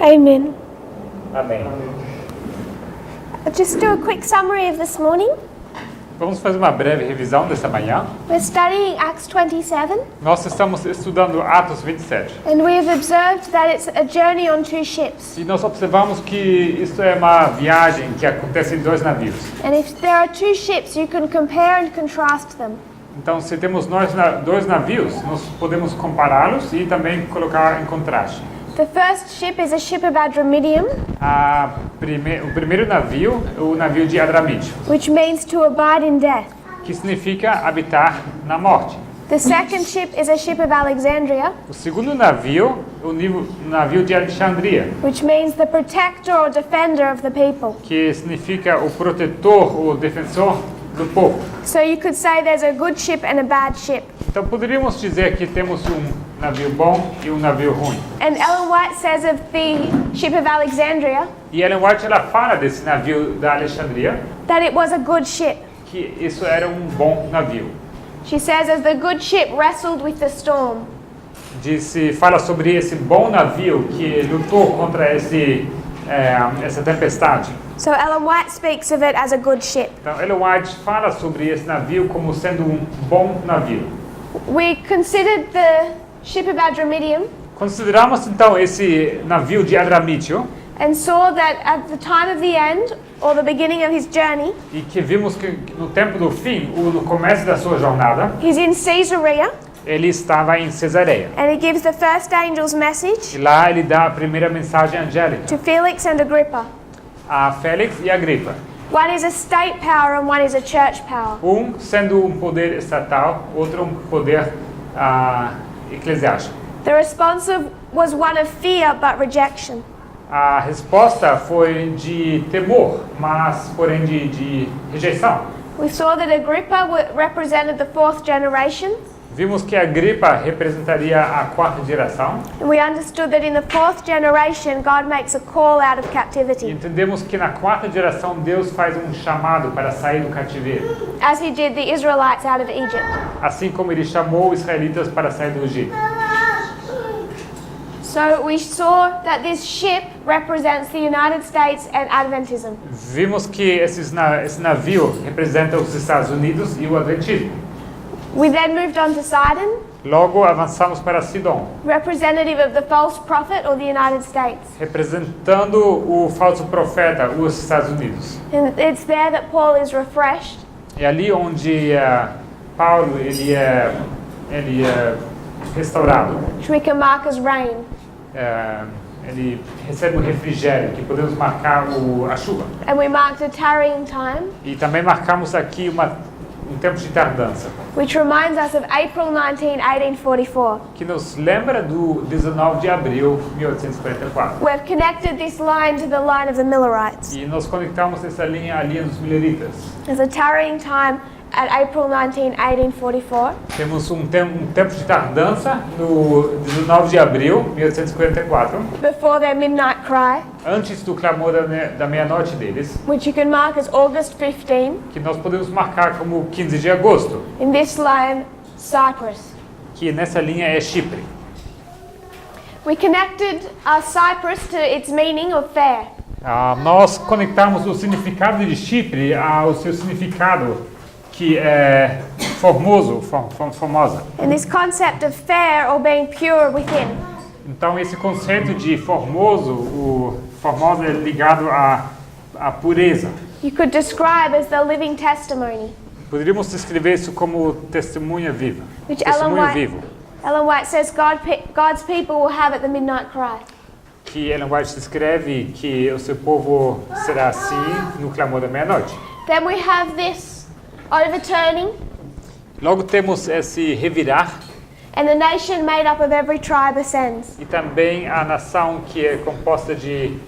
Amen. Amém. I'll just do a quick summary of this morning. Vamos fazer uma breve revisão desta manhã. We're studying Acts 27, Nós estamos estudando Atos 27. and we have observed that it's a journey on two ships. E nós observamos que isso é uma viagem que acontece em dois navios. And if there are two ships, you can compare and contrast them. Então, se temos dois navios, nós podemos compará-los e também colocar em contraste. The first ship is a ship of Adramyttium, O primeiro navio é o navio de Adramítio, which means to abide in death. que significa habitar na morte. The second ship is a ship of Alexandria, O segundo navio é o navio de Alexandria, which means the protector or defender of the people. que significa o protetor ou defensor do povo. So you could say there's a good ship and a bad ship. Então poderíamos dizer que temos navio bom e navio ruim. And Ellen White says of the ship of Alexandria E Ellen White ela fala desse navio da Alexandria that it was a good ship. que isso era bom navio. She says as the good ship wrestled with the storm. Fala sobre esse bom navio que lutou contra essa tempestade. So Ellen White speaks of it as a good ship. Então Ellen White fala sobre esse navio como sendo bom navio. We considered the ship of Adramyttium Consideramos então esse navio de Adramítio and saw that at the time of the end or the beginning of his journey, e que vimos que no tempo do fim, no começo da sua jornada, he's in Caesarea ele estava em Cesareia. and he gives the first angel's message E lá ele dá a primeira mensagem angélica to Felix and Agrippa. a Félix e Agripa. One is a state power and one is a church power. Sendo poder estatal, outro poder eclesiástico. The response was one of fear but rejection. A resposta foi de temor, mas porém de rejeição. We saw that Agrippa represented the fourth generation, Vimos que Agripa representaria a quarta geração and we understood that in the fourth generation God makes a call out of e captivity, entendemos que na quarta geração Deus faz chamado para sair do cativeiro, as he did the Israelites out of Egypt. assim como ele chamou os israelitas para sair do Egito. So we saw that this ship represents the United States and Adventism. Vimos que esse navio representa os Estados Unidos e o Adventismo. We then moved on to Sidon, Logo avançamos para Sidom, representative of the false prophet or the United States. representando o falso profeta, os Estados Unidos. And it's there that Paul is refreshed. É ali onde Paulo ele é restaurado. Which we can mark as rain. Ele recebe o refrigério, que podemos marcar a chuva. And we marked a tarrying time, E também marcamos aqui tempo de tardança, which reminds us of April 19, 1844. que nos lembra do 19 de abril de 1844. We've connected this line to the line of the Millerites. E nós conectamos essa linha à linha dos Milleritas. There's a tarrying time at April 19, 1844. Temos tempo de tardança no 19 de abril de 1844, Before their midnight cry, antes do clamor da meia-noite deles, which you can mark as August 15. que nós podemos marcar como 15 de agosto, In this line, Cyprus. que nessa linha é Chipre. We connected Cyprus to its meaning of fair. Nós conectamos o significado de Chipre ao seu significado, que é formosa. And this concept of fair or being pure within. Então esse conceito de formosa é ligado à pureza. You could describe as the living testimony. Poderíamos descrever isso como testemunha viva. Which Testemunho vivo. Ellen White says God's people will have at the midnight cry. Que Ellen White descreve que o seu povo será assim no clamor da meia-noite. Then we have this overturning, Logo temos esse revirar and the nation made up of every tribe ascends. e também a nação que é composta de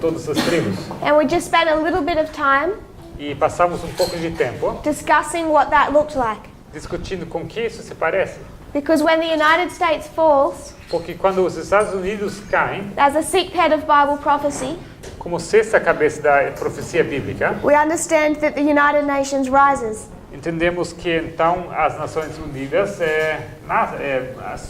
todas as tribos. And we just spent a little bit of time E passamos pouco de tempo discussing what that looked like. discutindo com que isso se parece. Because when the United States falls, Porque quando os Estados Unidos caem, as a sick head of Bible prophecy, como sexta cabeça da profecia bíblica, we understand that the United Nations rises. entendemos que então as Nações Unidas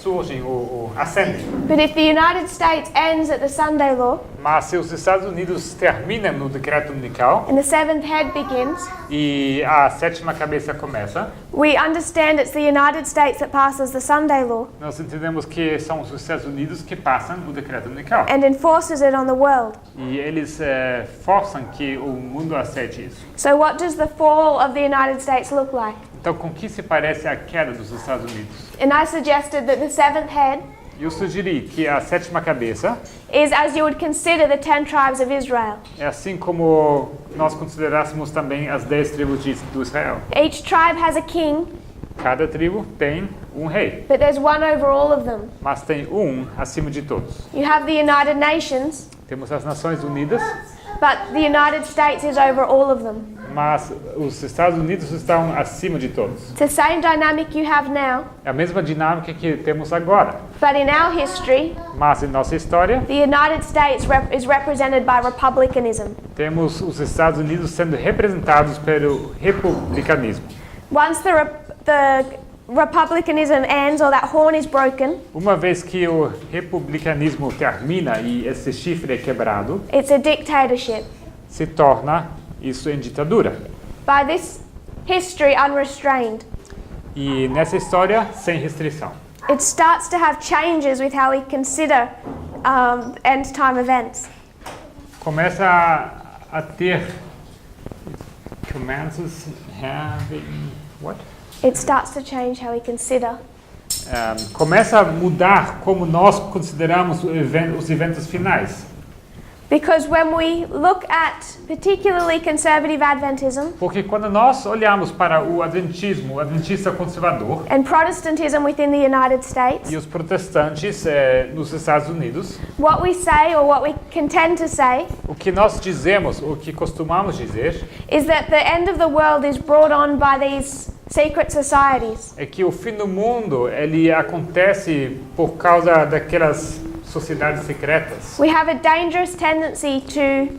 surgem ou ascendem. But if the United States ends at the Sunday Law Mas se os Estados Unidos terminam no decreto unical and the seventh head begins, e a sétima cabeça começa, we understand it's the United States that passes the Sunday Law nós entendemos que são os Estados Unidos que passam o decreto unical. and enforces it on the world. E eles forçam que o mundo aceite isso. So what does the fall of the United States look like? Então, com que se parece a queda dos Estados Unidos? And I suggested that the seventh head Eu sugeri que a sétima cabeça is as you would consider the 10 tribes of Israel. é assim como nós considerássemos também as 10 tribos do Israel. Each tribe has a king, Cada tribo tem um rei, but there's one over all of them. mas tem um acima de todos. You have the United Nations, Temos as Nações Unidas, but the United States is over all of them. mas os Estados Unidos estão acima de todos. It's the same dynamic you have now, É a mesma dinâmica que temos agora, but in our history, mas em nossa história the United States is represented by republicanism. temos os Estados Unidos sendo representados pelo republicanismo. Once the republicanism ends or that horn is broken, Uma vez que o republicanismo termina e esse chifre é quebrado, it's a dictatorship. se torna isso em ditadura. By this history unrestrained, E nessa história, sem restrição. it starts to have changes with how we consider end time events. Começa a ter commences having what? It starts to change how we consider. Começa a mudar como nós consideramos os eventos finais. Because when we look at particularly conservative Adventism Porque quando nós olhamos para o adventismo, o adventista conservador and Protestantism within the United States, e os protestantes nos Estados Unidos, what we say or what we contend to say o que nós dizemos, o que costumamos dizer, is that the end of the world is brought on by these secret societies. é que o fim do mundo ele acontece por causa daquelas sociedades secretas. We have a dangerous tendency to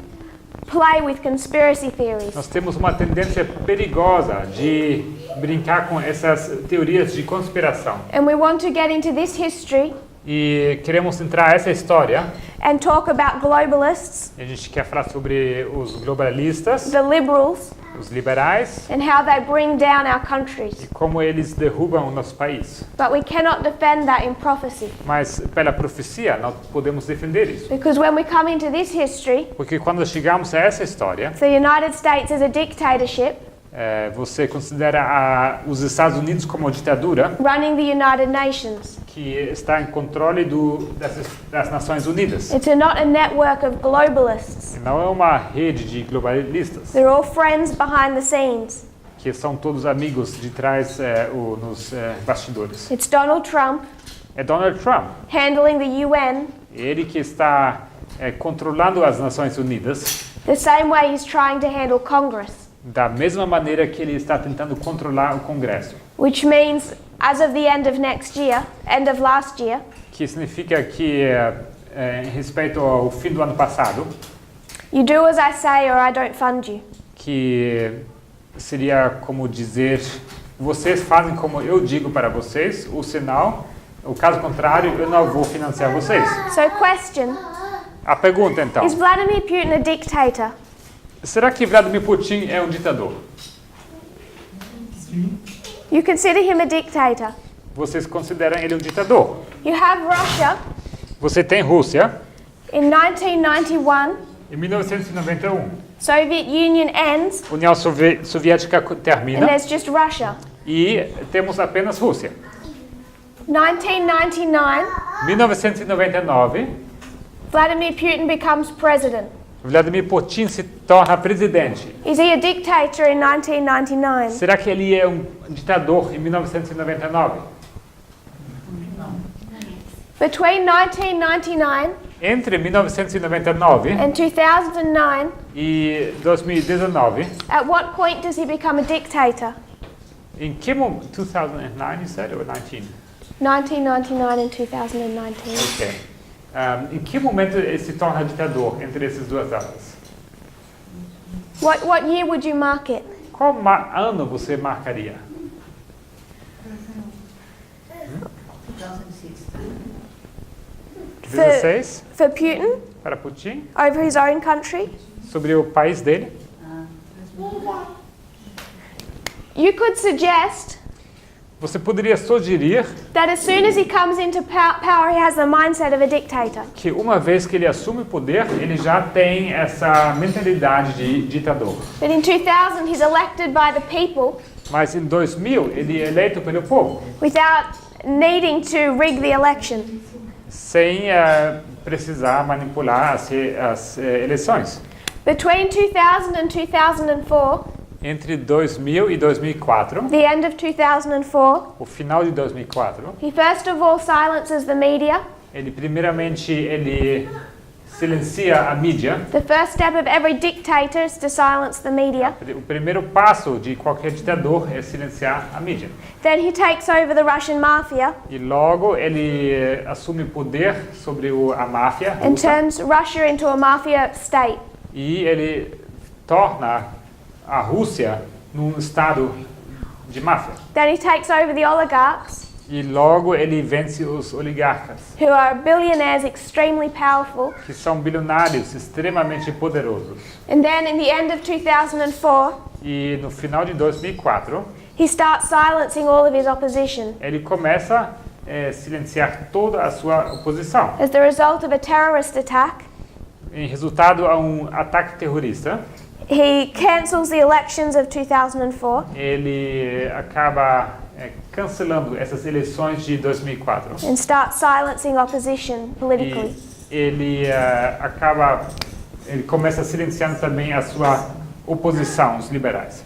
play with conspiracy theories. Nós temos uma tendência perigosa de brincar com essas teorias de conspiração. And we want to get into this history E queremos entrar nessa história. and talk about globalists, A gente quer falar sobre os globalistas, the liberals, os liberais and how they bring down our countries. e como eles derrubam o nosso país. But we cannot defend that in prophecy. Mas pela profecia nós podemos defender isso. Because when we come into this history, Porque quando chegamos a essa história, the United States is a dictatorship você considera os Estados Unidos como uma ditadura running the United Nations. que está em controle das Nações Unidas. It's not a network of globalists. E não é uma rede de globalistas, They're all friends behind the scenes. que são todos amigos de trás nos bastidores. It's Donald Trump É Donald Trump, handling the UN ele que está controlando as Nações Unidas, the same way he's trying to handle Congress. da mesma maneira que ele está tentando controlar o Congresso. Which means, as of the end of next year, end of last year, Que significa que, em respeito ao fim do ano passado, you do as I say or I don't fund you. que seria como dizer, vocês fazem como eu digo para vocês, o sinal, o caso contrário, eu não vou financiar vocês. So question, A pergunta então, is Vladimir Putin a dictator? será que Vladimir Putin é um ditador? You consider him a dictator. Vocês consideram ele um ditador? You have Russia Você tem Rússia, in 1991, em 1991, Soviet Union ends, União Soviética and termina there's just Russia. e temos apenas Rússia. 1999, 1999, Vladimir Putin becomes president. Vladimir Putin se torna presidente. Is he a dictator in 1999? Será que ele é um ditador em 1999? Between 1999 Entre 1999 and 2009, e 2019, at what point does he become a dictator? em que momento? 2009, you said, or 19? 1999 and 2019. Ok. Em que momento ele se torna ditador entre essas duas datas? What year would you mark it? Qual ano você marcaria? 16 For Putin, para Putin, over his own country, sobre o país dele. you could suggest Você poderia sugerir that as soon as he comes into power, he has the mindset of a dictator. que uma vez que ele assume o poder, ele já tem essa mentalidade de ditador. But in 2000, he's elected by the people Mas em 2000, ele é eleito pelo povo, without needing to rig the election. sem precisar manipular as eleições. Between 2000 and 2004, Entre 2000 e 2004, the end of 2004, o final de 2004, he first of all silences the media. ele silencia a mídia. The first step of every dictator is to silence the media. O primeiro passo de qualquer ditador é silenciar a mídia. Then he takes over the Russian mafia E logo ele assume o poder sobre a máfia and russa, turns Russia into a mafia state. e ele torna a Rússia num estado de máfia. Then he takes over the oligarchs, E logo ele vence os oligarcas, who are billionaires extremely powerful. que são bilionários extremamente poderosos. And then in the end of 2004, E no final de 2004, he starts silencing all of his opposition ele começa a silenciar toda a sua oposição. as the result of a terrorist attack. Em resultado a ataque terrorista, He cancels the elections of 2004 ele acaba cancelando essas eleições de 2004. and starts silencing opposition politically. E ele começa silenciando também a sua oposição, os liberais.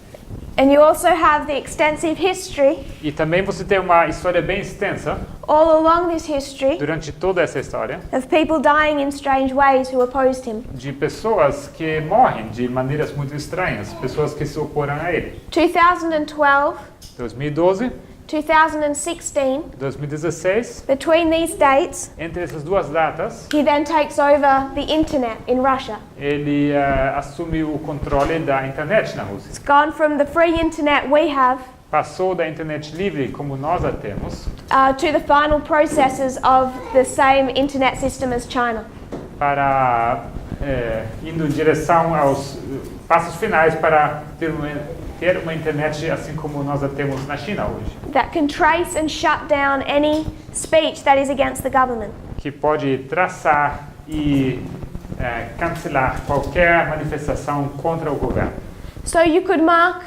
And you also have the extensive history E também você tem uma história bem extensa all along this history durante toda essa história of people dying in strange ways who opposed him. de pessoas que morrem de maneiras muito estranhas, pessoas que se oporam a ele. 2012, 2012, 2016, 2016, between these dates, entre essas duas datas, he then takes over the internet in Russia. ele assume o controle da internet na Rússia. It's gone from the free internet we have Passou da internet livre como nós a temos to the final processes of the same internet system as China. para indo em direção aos passos finais para ter uma internet assim como nós a temos na China hoje, That can trace and shut down any speech that is against the government. que pode traçar e cancelar qualquer manifestação contra o governo. So you could mark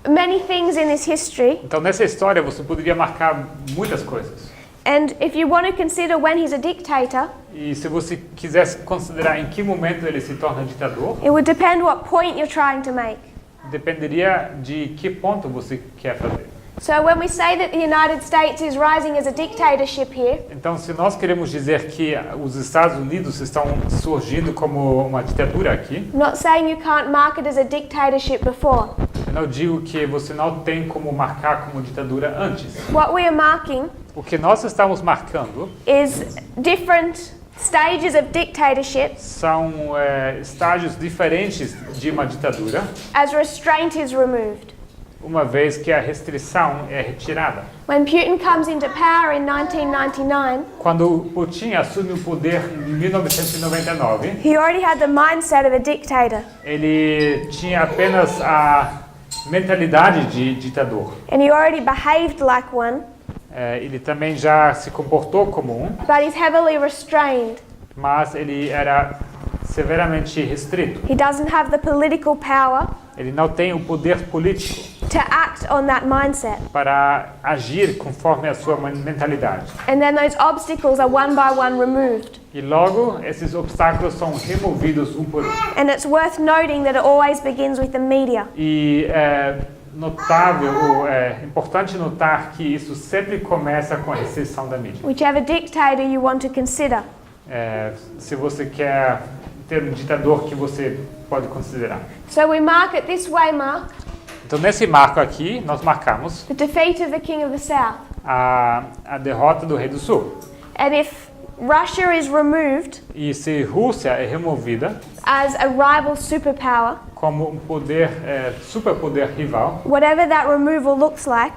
many things in this history, Então nessa história você poderia marcar muitas coisas. and if you want to consider when he's a dictator, E se você quisesse considerar em que momento ele se torna ditador, it would depend what point you're trying to make. dependeria de que ponto você quer fazer. So when we say that the United States is rising as a dictatorship here, Então, se nós queremos dizer que os Estados Unidos estão surgindo como uma ditadura aqui, I'm not saying you can't mark it as a dictatorship before. eu não digo que você não tem como marcar como ditadura antes. What we are marking O que nós estamos marcando is different stages of dictatorship são estágios diferentes de uma ditadura, as restraint is removed. uma vez que a restrição é retirada. When Putin comes into power in 1999, Quando Putin assume o poder em 1999, he already had the mindset of a dictator, ele tinha apenas a mentalidade de ditador. and he already behaved like one, Ele também já se comportou como um, but he's heavily restrained. mas ele era severamente restrito. He doesn't have the political power Ele não tem o poder político to act on that mindset. para agir conforme a sua mentalidade. And then those obstacles are one by one removed. E logo, esses obstáculos são removidos um por um. And it's worth noting that it always begins with the media. E é importante notar que isso sempre começa com a restrição da mídia. Whichever dictator you want to consider. Se você quer ter um ditador que você pode considerar. So we mark it this way, Mark, Então, nesse marco aqui, nós marcamos the defeat of the King of the South. a derrota do Rei do Sul. And if Russia is removed E se Rússia é removida as a rival superpower, como um poder, superpoder rival, whatever that removal looks like,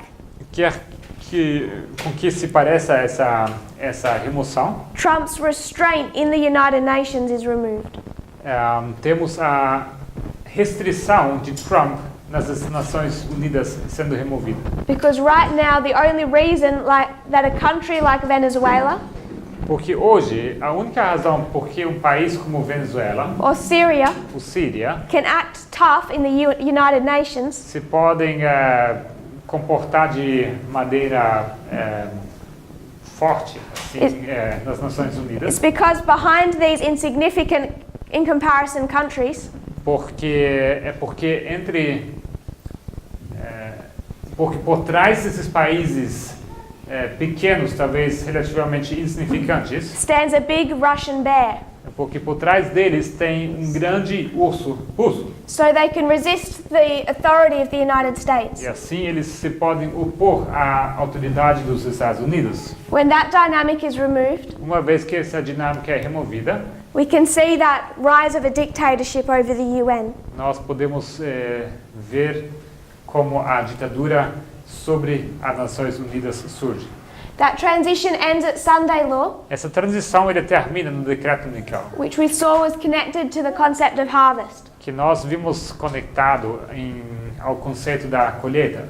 com que se parece essa remoção, Trump's restraint in the United Nations is removed. temos a restrição de Trump nas Nações Unidas sendo removida. Because right now, the only reason that a country like Venezuela Porque hoje, a única razão por que um país como Venezuela, or Syria ou Síria, can act tough in the United Nations se podem comportar de maneira forte assim, nas Nações is Unidas, because behind these insignificant, in comparison, countries, porque por trás desses países pequenos, talvez relativamente insignificantes, stands a big Russian bear. porque por trás deles tem um grande urso russo. So they can resist the authority of the United States. E assim eles se podem opor à autoridade dos Estados Unidos. When that dynamic is removed, Uma vez que essa dinâmica é removida, we can see that rise of a dictatorship over the UN. nós podemos ver como a ditadura sobre as Nações Unidas surge. That transition ends at Sunday law, Essa transição ele termina no decreto unical, which we saw was connected to the concept of harvest. que nós vimos conectado ao conceito da colheita.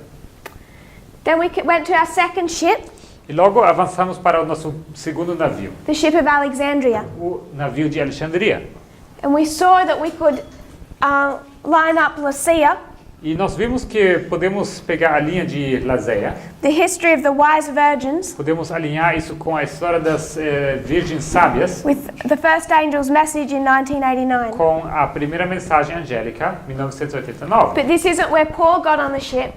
Then we went to our second ship, E logo avançamos para o nosso segundo navio, the ship of Alexandria. o navio de Alexandria. And we saw that we could line up Lacia, E nós vimos que podemos pegar a linha de Lazeia, the history of the wise virgins, podemos alinhar isso com a história das virgens sábias, with the first angel's message in 1989. com a primeira mensagem angélica, 1989. But this isn't where Paul got on the ship.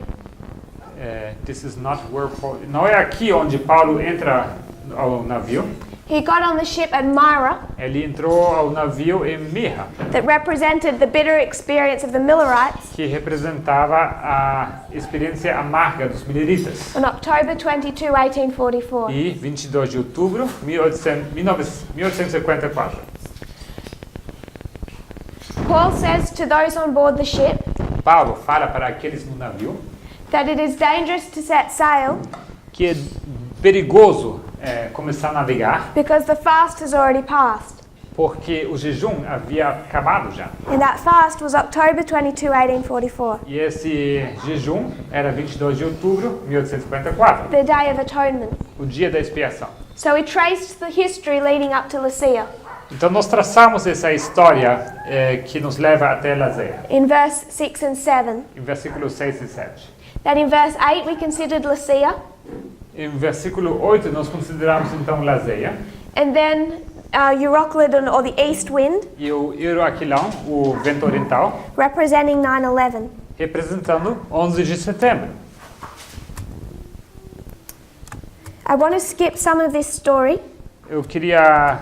This is not where Paul, não é aqui onde Paulo entra ao navio. He got on the ship at Myra, Ele entrou ao navio em Mirra, that represented the bitter experience of the Millerites, que representava a experiência amarga dos mileritas. on October 22, 1844. E 22 de outubro de 1854. Paul says to those on board the ship Paulo fala para aqueles no navio that it is dangerous to set sail que é perigoso começar a navegar, because the fast has already passed. porque o jejum havia acabado já. And that fast was October 22, 1844, E esse jejum era 22 de outubro de 1854, the Day of Atonement. o dia da expiação. So we traced the history leading up to Lacia. Então nós traçamos essa história que nos leva até Lazeia, In verse 6 and 7. em versículos 6 e 7. That in verse 8 we considered Lacia, Em versículo 8 nós consideramos então Lazeia, and then Euroclydon, or the east wind, e o Euroaquilão, o vento oriental, representing 9/11. representando 11 de setembro. I want to skip some of this story Eu queria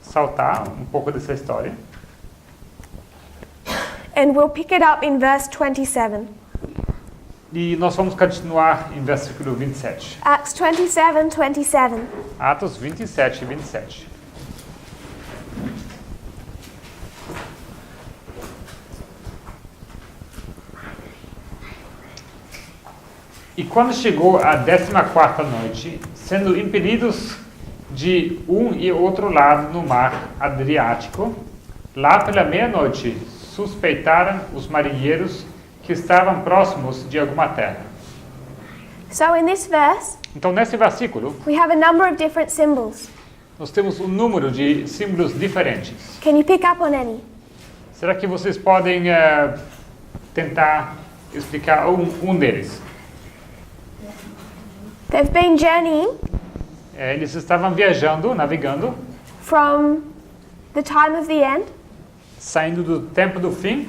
saltar um pouco dessa história and we'll pick it up in verse 27. e nós vamos continuar em versículo 27. Acts 27, 27. Atos 27 e 27. E quando chegou a 14ª noite, sendo impelidos de um e outro lado no mar Adriático, lá pela meia-noite suspeitaram os marinheiros que estavam próximos de alguma terra. So in this verse, Então, nesse versículo, we have a number of different symbols. nós temos um número de símbolos diferentes. Can you pick up on any? Será que vocês podem tentar explicar um deles? They've been journeying Eles estavam viajando, navegando, from the time of the end. saindo do tempo do fim.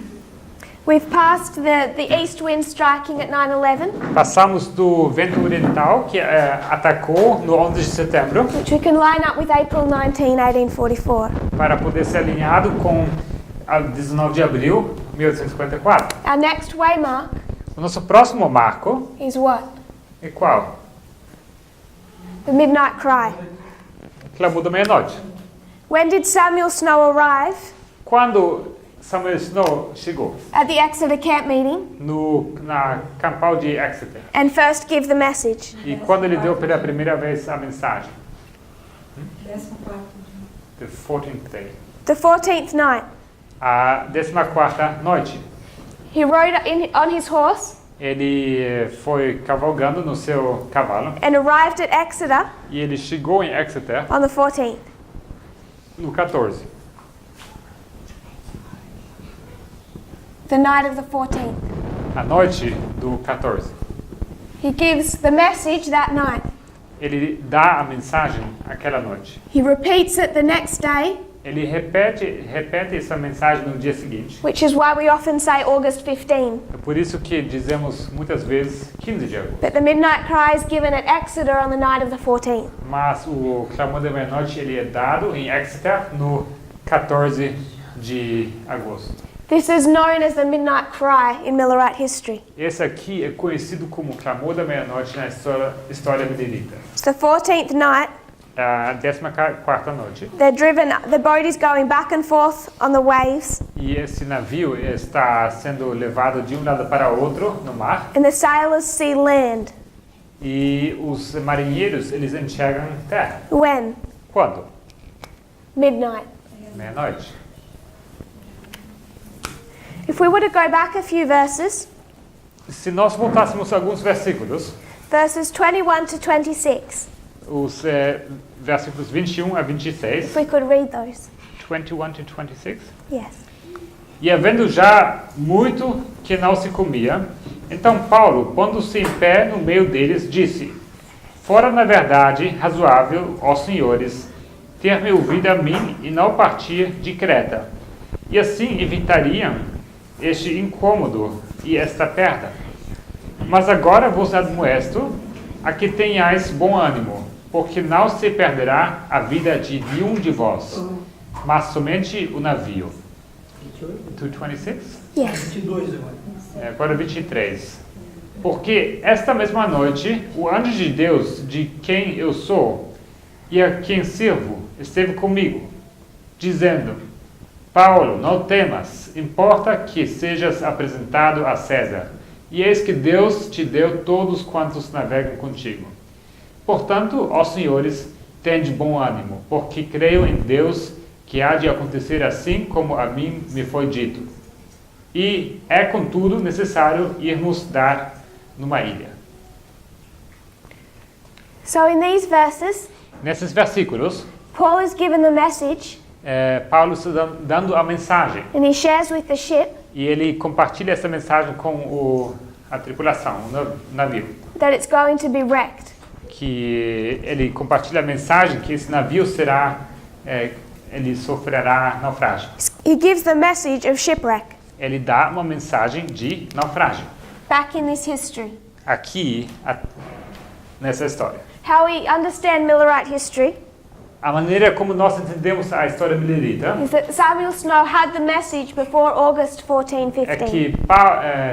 We've passed the east wind striking at 9/11, Passamos do vento oriental que atacou no 11 de setembro which we can line up with April 19, 1844. para poder ser alinhado com a 19 de abril de 1854. Our next waymark O nosso próximo marco is what? é qual? The midnight cry. clamor da meia-noite. When did Samuel Snow arrive? Quando Samuel Snow chegou At the Exeter camp meeting na campal de Exeter, and first give the message. e quando ele deu pela primeira vez a mensagem, 14º. the 14th day, The 14th night. a 14ª noite, He rode on his horse ele foi cavalgando no seu cavalo and arrived at Exeter e ele chegou em Exeter on the 14th. no 14, The night of the 14th. a noite do 14. He gives the message that night. Ele dá a mensagem aquela noite. He repeats it the next day, Ele repete essa mensagem no dia seguinte. which is why we often say August 15. É por isso que dizemos muitas vezes 15 de agosto. But the midnight cry is given at Exeter on the night of the 14th. Mas o clamor da meia-noite ele é dado em Exeter no 14 de agosto. This is known as the midnight cry in Millerite history. Esse aqui é conhecido como clamor da meia-noite na história milerita. It's the 14th night. A 14ª noite. They're driven, the boat is going back and forth on the waves, E esse navio está sendo levado de um lado para outro no mar. and the sailors see land. E os marinheiros eles enxergam terra. When? Quando? Midnight. Meia-noite. If we were to go back a few verses, Se nós voltássemos alguns versículos, verses 21 to 26, os versículos 21 a 26, if we could read those. 21 to 26. Yes. E havendo já muito que não se comia, então Paulo, pondo-se em pé no meio deles, disse: Fora na verdade razoável, ó senhores, ter-me ouvido a mim e não partir de Creta, e assim evitariam este incômodo e esta perda. Mas agora vos admoesto a que tenhais bom ânimo, porque não se perderá a vida de nenhum de vós, mas somente o navio. 226? Yes. 22 agora. Agora 23. Porque esta mesma noite, o anjo de Deus, de quem eu sou e a quem sirvo, esteve comigo, dizendo: Paulo, não temas, importa que sejas apresentado a César. E eis que Deus te deu todos quantos navegam contigo. Portanto, ó senhores, tende bom ânimo, porque creio em Deus que há de acontecer assim como a mim me foi dito. E é, contudo, necessário irmos dar numa ilha. So in these verses, Nesses versículos, Paul is given the message Paulo está dando a mensagem and he shares with the ship e ele compartilha essa mensagem com a tripulação, o navio. that it's going to be wrecked. Que ele compartilha a mensagem que esse navio ele sofrerá naufrágio. He gives the message of shipwreck. Ele dá uma mensagem de naufrágio Back in this history. aqui nessa história. How we understand Millerite history A maneira como nós entendemos a história milerita is that Samuel Snow had the message before August 14, é 15. que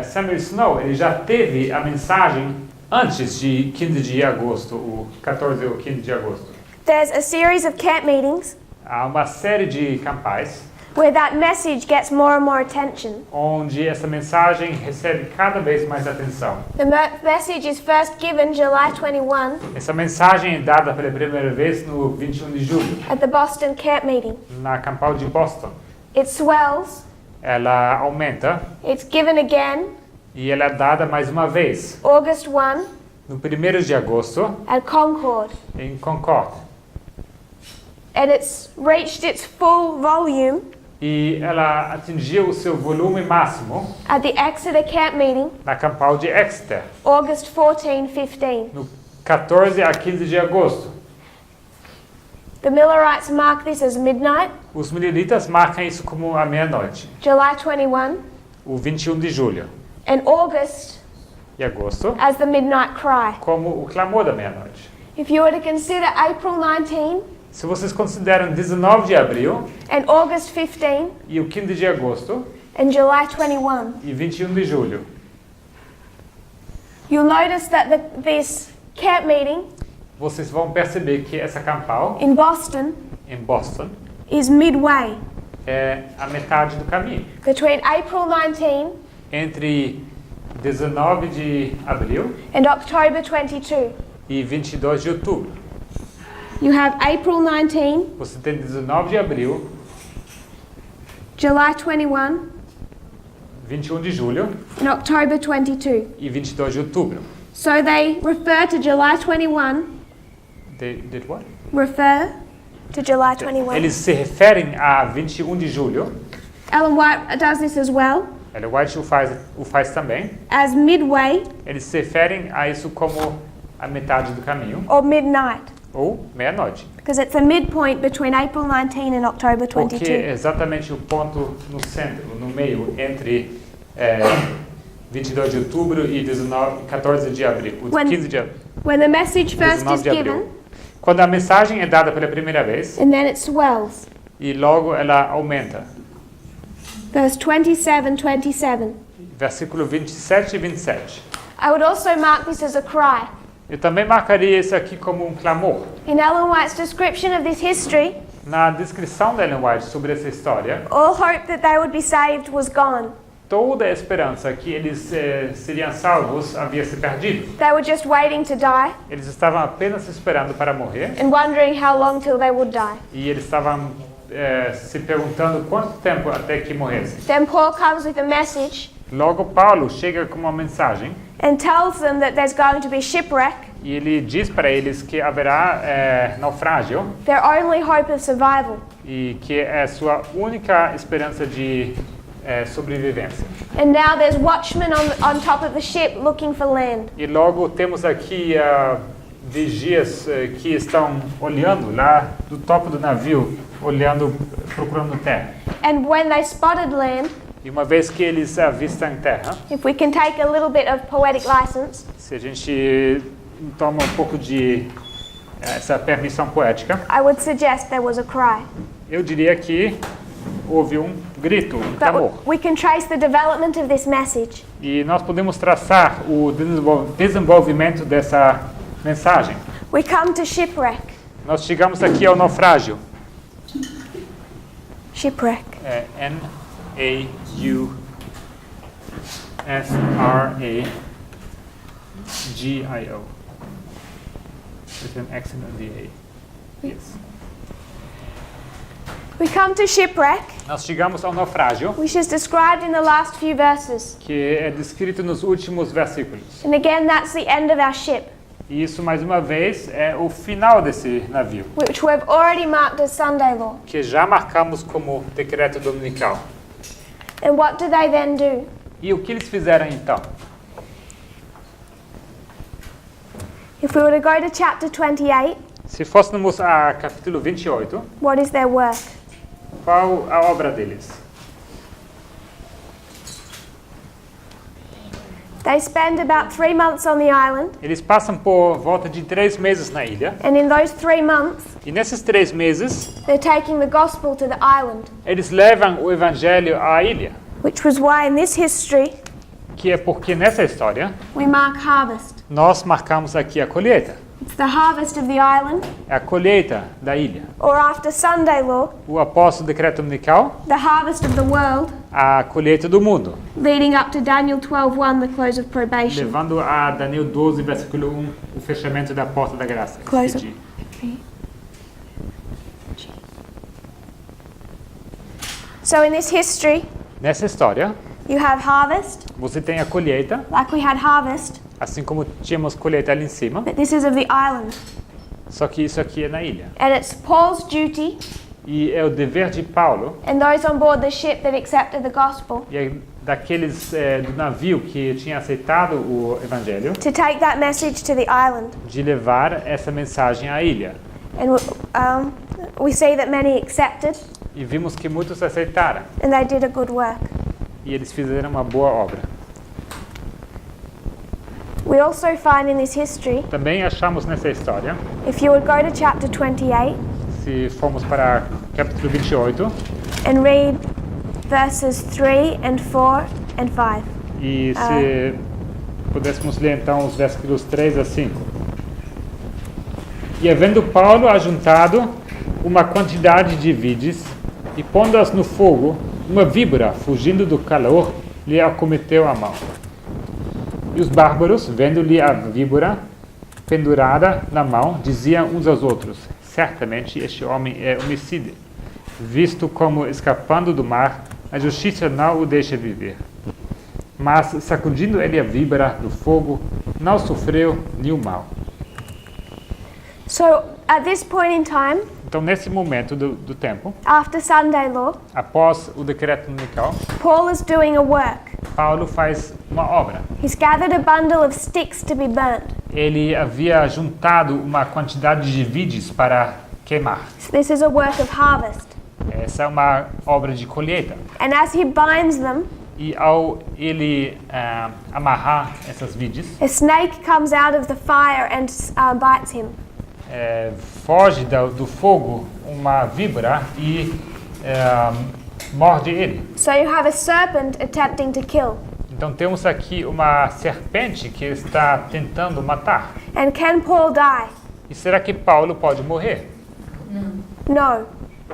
Samuel Snow ele já teve a mensagem antes de 15 de agosto, o 14 ou 15 de agosto. There's a series of camp meetings Há uma série de campais where that message gets more and more attention. onde essa mensagem recebe cada vez mais atenção. The message is first given July 21 Essa mensagem é dada pela primeira vez no 21 de julho, at the Boston camp meeting. na campal de Boston. It swells, Ela aumenta it's given again e ela é dada mais uma vez, August 1 no 1º de agosto, at Concord. em Concord. And it's reached its full volume E ela atingiu o seu volume máximo at the Exeter camp meeting, na campal de Exeter, August 14, 15. no 14 a 15 de agosto. The Millerites mark this as midnight, Os mileritas marcam isso como a meia-noite, July 21, o 21 de julho and August e agosto, as the midnight cry. como o clamor da meia-noite. If you were to consider April 19 Se vocês consideram 19 de abril and August 15 e o 15 de agosto and July 21, e 21 de julho, you'll notice that this camp meeting vocês vão perceber que essa campal, in Boston em Boston, is midway é a metade do caminho. between April 19 Entre 19 de abril and October 22. e 22 de outubro. You have April 19, Você tem 19 de abril, July 21, 21 de julho and October 22. e 22 de outubro. So they refer to July 21, They did what? refer to July 21. Eles se referem a 21 de julho. Ellen White does this as well, Ellen White o faz também. as midway Eles se referem a isso como a metade do caminho, or midnight, ou meia-noite. because it's the midpoint between April 19 and October Porque 22. é exatamente o ponto no centro, no meio, entre 22 de outubro e 14 de abril. When- 15 de abril. When the message first 19 is de abril. given, Quando a mensagem é dada pela primeira vez, and then it swells. e logo ela aumenta. Verse 27, 27. Versículo 27 e 27. I would also mark this as a cry. Eu também marcaria isso aqui como um clamor. In Ellen White's description of this history, Na descrição da Ellen White sobre essa história, all hope that they would be saved was gone. toda a esperança que eles seriam salvos havia se perdido. They were just waiting to die Eles estavam apenas esperando para morrer and wondering how long till they would die. e eles estavam se perguntando quanto tempo até que morressem. Then Paul comes with a message Logo Paulo chega com uma mensagem and tells them that there's going to be shipwreck, e ele diz para eles que haverá naufrágio their only hope of survival. e que é a sua única esperança de sobrevivência. And now there's watchmen on top of the ship looking for land. E logo temos aqui vigias que estão olhando lá do topo do navio, olhando, procurando terra. And when they spotted land, E uma vez que eles avistam terra, if we can take a little bit of poetic license, se a gente toma um pouco de essa permissão poética, I would suggest there was a cry. eu diria que houve um grito, um clamor. But we can trace the development of this message. E nós podemos traçar o desenvolvimento dessa mensagem. We come to shipwreck. Nós chegamos aqui ao naufrágio. Shipwreck. N-A-U-S-R-A-G-I-O. With an accent on the A. Yes. We come to shipwreck, Nós chegamos ao naufrágio, which is described in the last few verses. que é descrito nos últimos versículos. And again, that's the end of our ship, E isso, mais uma vez, é o final desse navio, which we've already marked as Sunday law. que já marcamos como decreto dominical. And what do they then do? E o que eles fizeram então? If we were to go to chapter 28, Se fôssemos a capítulo 28, what is their work? qual a obra deles? They spend about 3 months on the island, Eles passam por volta de 3 meses na ilha, and in those 3 months, e nesses 3 meses, they're taking the gospel to the island, eles levam o evangelho à ilha, which was why in this history que é porque nessa história, we mark harvest. nós marcamos aqui a colheita. It's the harvest of the island, É a colheita da ilha. or after Sunday law, O apóstolo decreto dominical, the harvest of the world, a colheita do mundo, leading up to Daniel 12:1, the close of probation. levando a Daniel 12, versículo 1, o fechamento da porta da graça. Close Entendi. So in this history, Nessa história, you have harvest, você tem a colheita, like we had harvest, assim como tínhamos colheita ali em cima, but this is of the island. só que isso aqui é na ilha. And it's Paul's duty E é o dever de Paulo and those on board the ship that accepted the gospel e é daqueles do navio que tinha aceitado o evangelho, to take that message to the island. de levar essa mensagem à ilha. And we see that many accepted E vimos que muitos aceitaram and they did a good work. e eles fizeram uma boa obra. We also find in this history, Também achamos nessa história, if you would go to chapter 28 se formos para capítulo 28 and read verses 3 and 4 and 5. e se pudéssemos ler então os versículos 3 a 5. E havendo Paulo ajuntado uma quantidade de vides, e pondo-as no fogo, uma víbora, fugindo do calor, lhe acometeu a mão. E os bárbaros, vendo-lhe a víbora pendurada na mão, diziam uns aos outros: certamente este homem é homicida. Visto como escapando do mar, a justiça não o deixa viver. Mas, sacudindo ele a víbora do fogo, não sofreu nenhum mal. So at this point in time, Então, nesse momento do tempo, after Sunday law, após o decreto dominical, Paul is doing a work. Paulo faz uma obra. He's gathered a bundle of sticks to be burnt. Ele havia juntado uma quantidade de vides para queimar. So this is a work of harvest. Essa é uma obra de colheita. And as he binds them, E ao ele amarrar essas vides, a snake comes out of the fire and bites him. foge do fogo uma víbora e morde ele. So you have a serpent attempting to kill. Então temos aqui uma serpente que está tentando matar. And can Paul die? E será que Paulo pode morrer? No.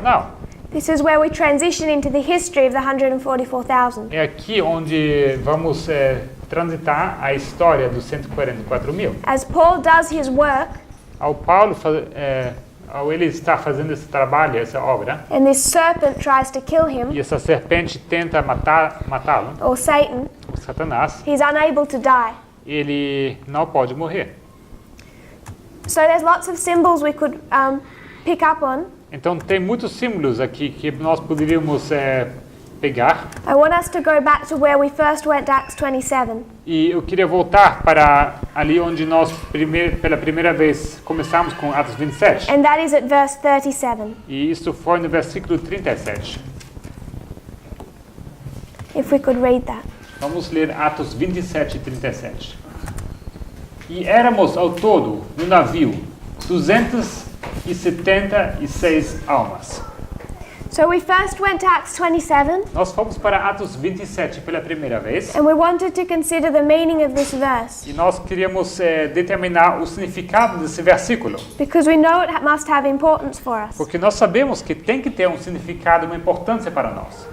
Não. This is where we transition into the history of the 144,000. É aqui onde vamos transitar a história dos 144.000. As Paul does his work, Ao ele estar fazendo esse trabalho, essa obra, and this serpent tries to kill him, e essa serpente tenta matá-lo, or Satan, o Satanás, he's unable to die. ele não pode morrer. So there's lots of symbols we could pick up on. Então tem muitos símbolos aqui que nós poderíamos pegar. I want us to go back to where we first went to Acts 27. E eu queria voltar para ali onde nós pela primeira vez começamos com Atos 27. And that is at verse 37. E isso foi no versículo 37. If we could read that. Vamos ler Atos 27 e 37. E éramos ao todo no navio 276 almas. So we first went to Acts 27, Nós fomos para Atos 27 pela primeira vez. and we wanted to consider the meaning of this verse, E nós queríamos determinar o significado desse versículo. because we know it must have importance for us. Porque nós sabemos que tem que ter um significado, uma importância para nós.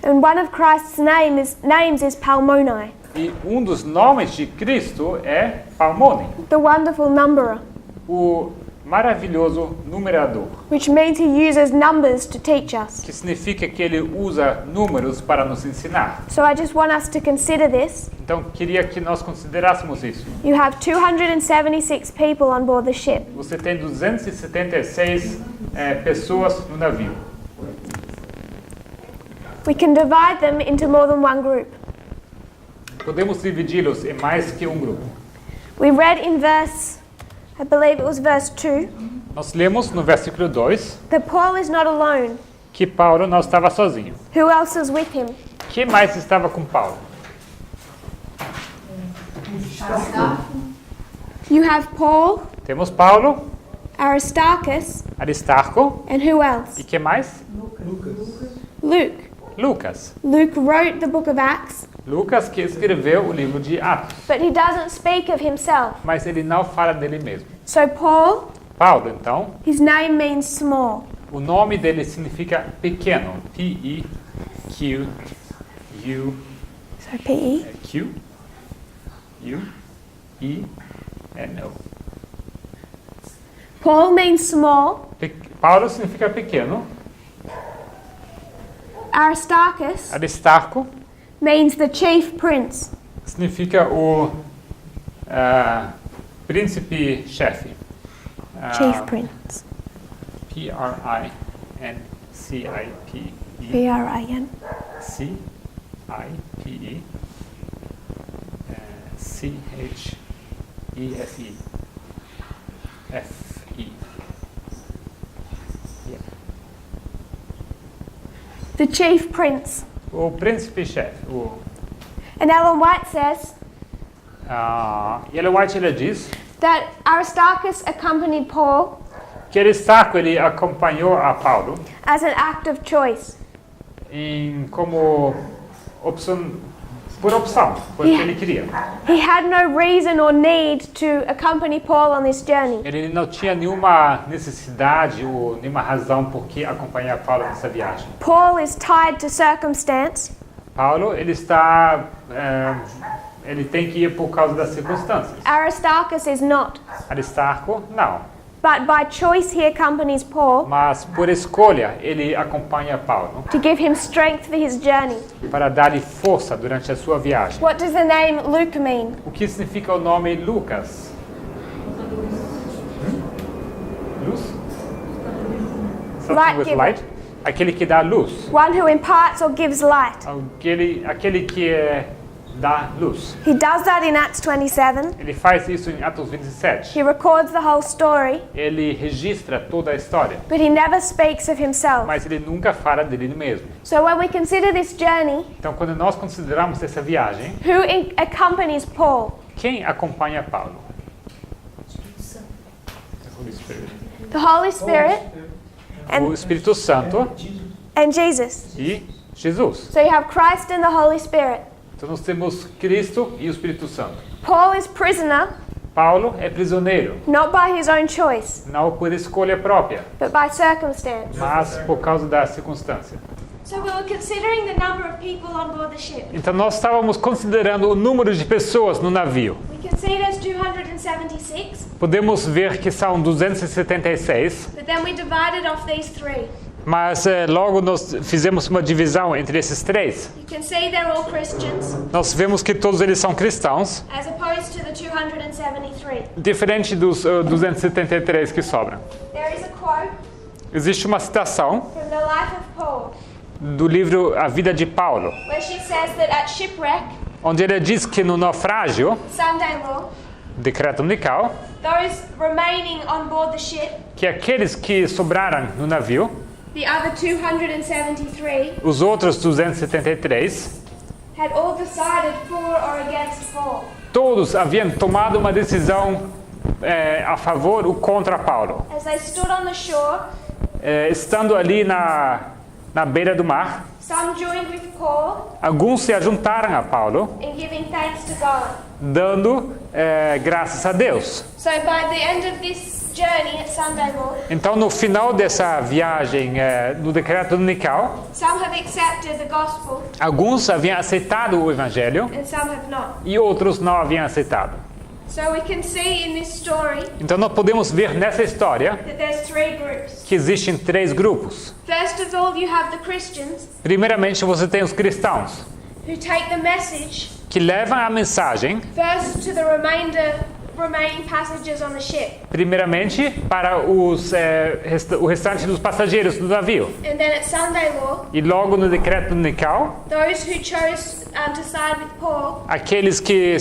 And one of Christ's names is Palmoni, E um dos nomes de Cristo é Palmone, the wonderful numberer, o maravilhoso numerador, which means he uses numbers to teach us. que significa que ele usa números para nos ensinar. So I just want us to consider this. Então, queria que nós considerássemos isso. You have 276 people on board the ship. Você tem 276 pessoas no navio. We can divide them into more than one group. Podemos dividi-los em mais que um grupo. We read in verse, I believe it was verse 2, Nós lemos no versículo 2 that Paul is not alone. que Paulo não estava sozinho. Who else is with him? Quem mais estava com Paulo? You have Paul, Temos Paulo, Aristarchus, Aristarco and who else? e quem mais? Luke. Lucas. Luke wrote the book of Acts, Lucas que escreveu o livro de Atos, but he doesn't speak of himself. mas ele não fala dele mesmo. So Paul, Paulo, então, his name means small. o nome dele significa pequeno. P-E-Q-U. So P-E. Q-U-E-N-O. Paul means small. Paulo significa pequeno. Aristarchus Aristarco means the chief prince. significa o príncipe-chefe. Chief prince. P-R-I-N-C-I-P-E. B-R-I-N. C-I-P-E. C-H-E-F-E. F-E. Yeah. The chief prince. O príncipe-chefe. And Ellen White says Ellen White ela diz that Aristarchus accompanied Paul que Aristarco ele acompanhou a Paulo as an act of choice. como opção por opção, foi o que ele queria. He had no reason or need to accompany Paul on this journey. Ele não tinha nenhuma necessidade ou nenhuma razão por que acompanhar Paulo nessa viagem. Paul is tied to circumstance, Paulo, ele tem que ir por causa das circunstâncias. Aristarchus is not. Aristarco, não. But by choice he accompanies Paul Mas por escolha, ele acompanha Paulo to give him strength for his journey. para dar-lhe força durante a sua viagem. What does the name Luke mean? O que significa o nome Lucas? Luz? Something Light with giver. light? Aquele que dá luz. One who imparts or gives light. Aquele que dá luz. He does that in Acts 27. Ele faz isso em Atos 27. He records the whole story, Ele registra toda a história, but he never speaks of himself. mas ele nunca fala dele mesmo. So when we consider this journey, Então, quando nós consideramos essa viagem, who accompanies Paul? quem acompanha Paulo? Holy Spirit. The Holy Spirit O Espírito Santo and Jesus. e Jesus. So you have Christ and the Holy Spirit. Então, nós temos Cristo e o Espírito Santo. Paul is prisoner, Paulo é prisioneiro, not by his own choice, não por escolha própria, but by circumstance. mas por causa da circunstância. So we were considering the number of people on board the ship. Então, nós estávamos considerando o número de pessoas no navio. We can see there's 276, Podemos ver que são 276, but then we divided off these three. mas logo nós fizemos uma divisão entre esses três. You can see they're all Christians, Nós vemos que todos eles são cristãos, as opposed to the 273. diferente dos 273 que sobram. There is a quote Existe uma citação from the life of Paul, do livro A Vida de Paulo, where she says that at shipwreck, onde ele diz que no naufrágio, Sunday law, decreto unical, those remaining on board the ship, que aqueles que sobraram no navio, the other 273, os outros 273, had all decided for or against Paul. todos haviam tomado uma decisão a favor ou contra Paulo. As they stood on the shore, Estando ali na beira do mar, some joined with Paul alguns se ajuntaram a Paulo, in giving thanks to God. dando graças a Deus. So by the end of this journey at Sunday law, Então, no final dessa viagem no decreto unical, some have accepted the gospel alguns haviam aceitado o evangelho and some have not. e outros não haviam aceitado. So we can see in this story Então, nós podemos ver nessa história that there's three groups. que existem três grupos. First of all, you have the Christians Primeiramente, você tem os cristãos, who take the message que levam a mensagem, first to the remaining passengers on the ship, primeiramente, para o restante dos passageiros do navio. and then at Sunday law, E logo no decreto unical, those who chose to side with Paul aqueles que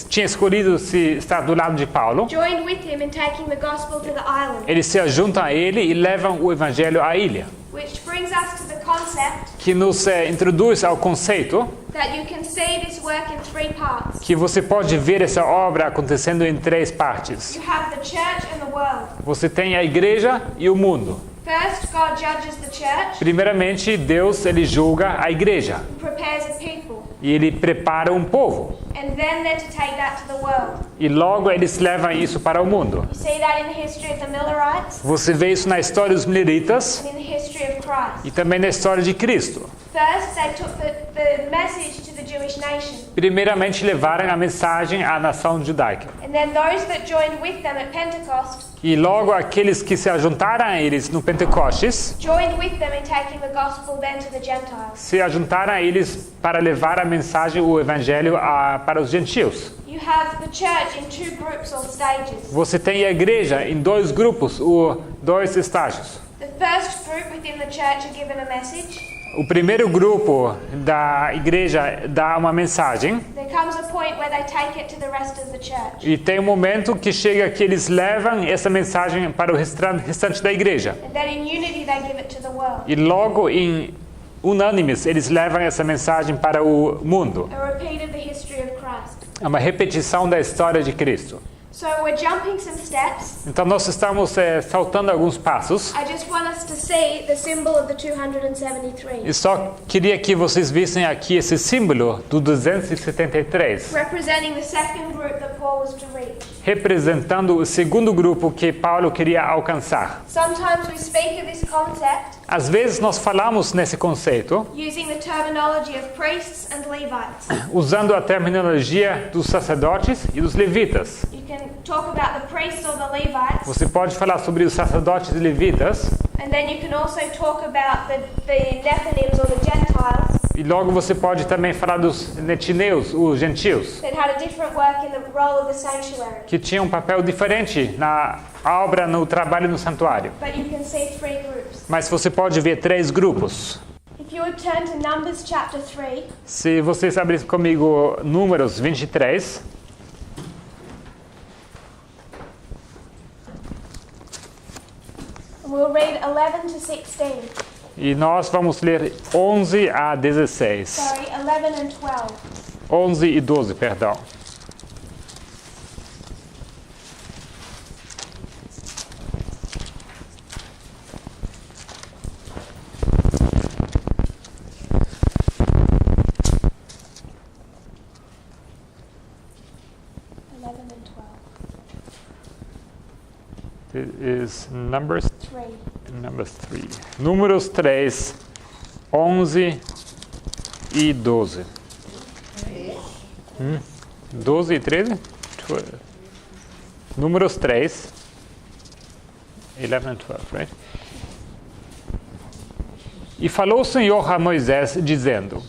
tinham escolhido se estar do lado de Paulo, joined with him in taking the gospel to the island, eles se juntam a ele e levam o evangelho à ilha, which brings us to the concept que nos introduz ao conceito that you can see this work in three parts. que você pode ver essa obra acontecendo em três partes. You have the church and the world. Você tem a igreja e o mundo. First, God judges the church Primeiramente, Deus ele julga a igreja and prepares a people, e ele prepara um povo. and then they're to take that to the world. E logo eles levam isso para o mundo. You see that in the history of the Millerites Você vê isso na história dos mileritas and in the history of Christ. e também na história de Cristo. First, they took the message to the Jewish nation, Primeiramente levaram a mensagem à nação judaica. and then those that joined with them at Pentecost E logo aqueles que se ajuntaram a eles no Pentecostes joined with them in taking the gospel then to the Gentiles. se ajuntaram a eles para levar a mensagem, o evangelho para os gentios. You have the church in two groups or stages. Você tem a igreja em dois grupos, ou dois estágios. The first group within the church are given a message. O primeiro grupo da igreja dá uma mensagem There comes a point where they take it to the rest of the church. e tem um momento que chega que eles levam essa mensagem para o restante da igreja. And then in unity they give it to the world. E logo em unânimes eles levam essa mensagem para o mundo. A repeat of the history of Christ. É uma repetição da história de Cristo. So we're jumping some steps. Então nós estamos saltando alguns passos. I just want us to see the symbol of the 273, E só queria que vocês vissem aqui esse símbolo do 273, representing the second group that Paul was to reach. representando o segundo grupo que Paulo queria alcançar. Sometimes we speak of this concept Às vezes nós falamos nesse conceito using the terminology of priests and Levites. usando a terminologia dos sacerdotes e dos levitas. You can talk about the priests or the Levites, Você pode falar sobre os sacerdotes e levitas, and then you can also talk about the Nephilims or the Gentiles e logo você pode também falar dos netineus, os gentios, that had a different work in the role of the sanctuary. que tinham um papel diferente na obra, no trabalho no santuário. But you can see three groups. Mas você pode ver três grupos. If you would turn to Numbers chapter 3, Se vocês abrirem comigo Números 23, we'll read 11 to 16. e nós vamos ler 11 a 16. Sorry, 11 and 12. 11 e 12, perdão. It is Numbers 3. Números 3, 11 e 12. 12 e 13? Números 3, 11 and 12, right? E falou o Senhor a Moisés, dizendo: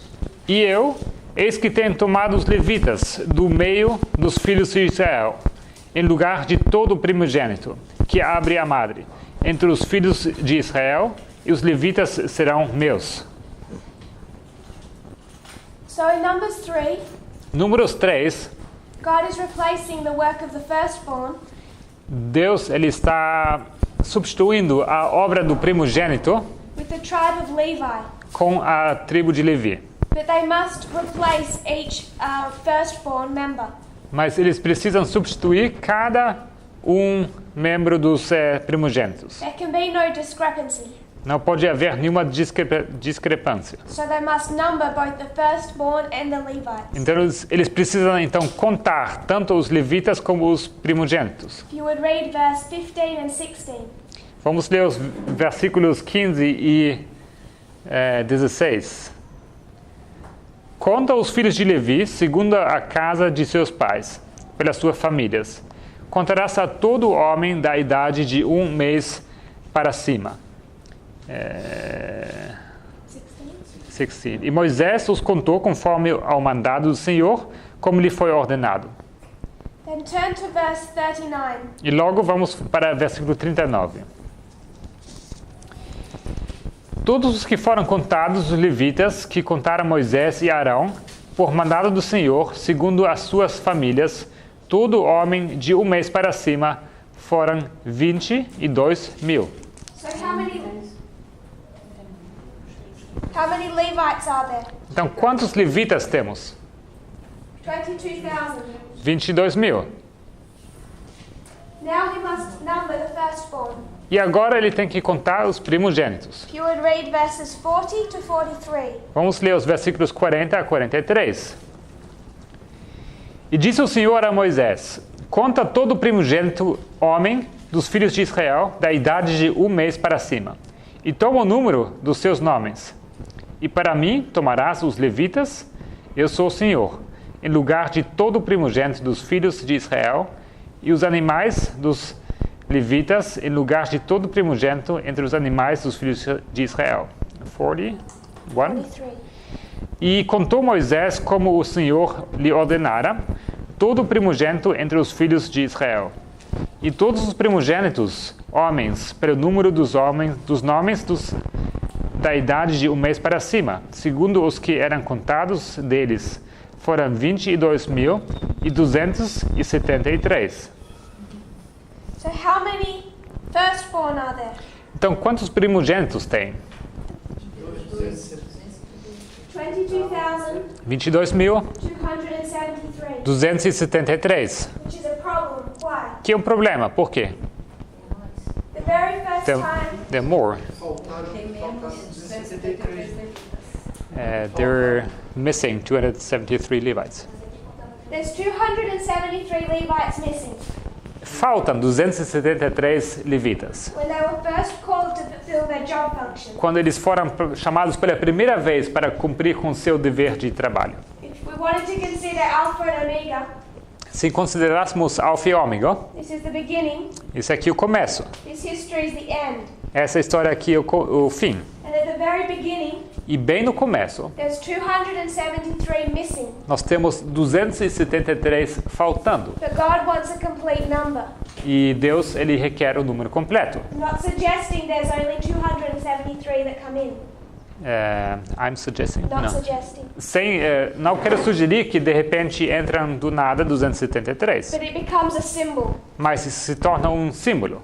E eu, eis que tenho tomado os levitas do meio dos filhos de Israel, em lugar de todo o primogênito, que abre a madre, entre os filhos de Israel, e os levitas serão meus. So in Numbers 3, Números 3, God is replacing the work of the firstborn Deus ele está substituindo a obra do primogênito with the tribe of Levi. com a tribo de Levi. But they must replace each firstborn member. Mas eles precisam substituir cada membro dos primogênitos. There can be no discrepancy. Não pode haver nenhuma discrepância. So they must number both the firstborn and the Levites. Então eles precisam então contar tanto os levitas como os primogênitos. If you would read verse 15 and 16. Vamos ler os versículos 15 e 16. Conta os filhos de Levi, segundo a casa de seus pais, pelas suas famílias. Contarás a todo homem da idade de 1 mês para cima. 16. E Moisés os contou conforme ao mandado do Senhor, como lhe foi ordenado. Then turn to verse 39. E logo vamos para o versículo 39. Todos os que foram contados, os levitas, que contaram Moisés e Arão, por mandado do Senhor, segundo as suas famílias, todo homem de 1 mês para cima, foram 22 mil. So how many Levites are there? Então, quantos levitas temos? 22,000. 22 mil. Now he must number the firstborn. E agora ele tem que contar os primogênitos. If you would read verses 40 to 43. Vamos ler os versículos 40 a 43. E disse o Senhor a Moisés: Conta todo o primogênito homem dos filhos de Israel, da idade de 1 mês para cima, e toma o número dos seus nomes. E para mim tomarás os levitas, eu sou o Senhor, em lugar de todo o primogênito dos filhos de Israel, e os animais dos levitas, em lugar de todo o primogênito entre os animais dos filhos de Israel. 41. 43. E contou Moisés como o Senhor lhe ordenara, todo o primogênito entre os filhos de Israel. E todos os primogênitos, homens, pelo número dos nomes da idade de 1 mês para cima, segundo os que eram contados deles, foram 22.273. So how many firstborn are there? Então, quantos primogênitos tem? 22,273. 22.273. Which is a problem. Why? que é um problema. Por quê? The very first There, time there are more. Tem menos 273 They're missing 273 Levites. there's 273 Levites missing. Faltam 273 levitas. When they were first called to fulfill their job function. Quando eles foram chamados pela primeira vez para cumprir com seu dever de trabalho. If we wanted to consider Alpha and Omega, Se considerássemos Alfa e Ômega, this is the beginning, isso aqui é o começo. this history is the end. Essa história aqui é o fim. And at the very beginning, E bem no começo, there's 273 missing. nós temos 273 faltando. But God wants a complete number. E Deus, ele requer o número completo. I'm not suggesting there's only 273 that come in. I'm suggesting. Not Não. suggesting. Não quero sugerir que de repente entram do nada 273. But it becomes a symbol. Mas isso se torna um símbolo.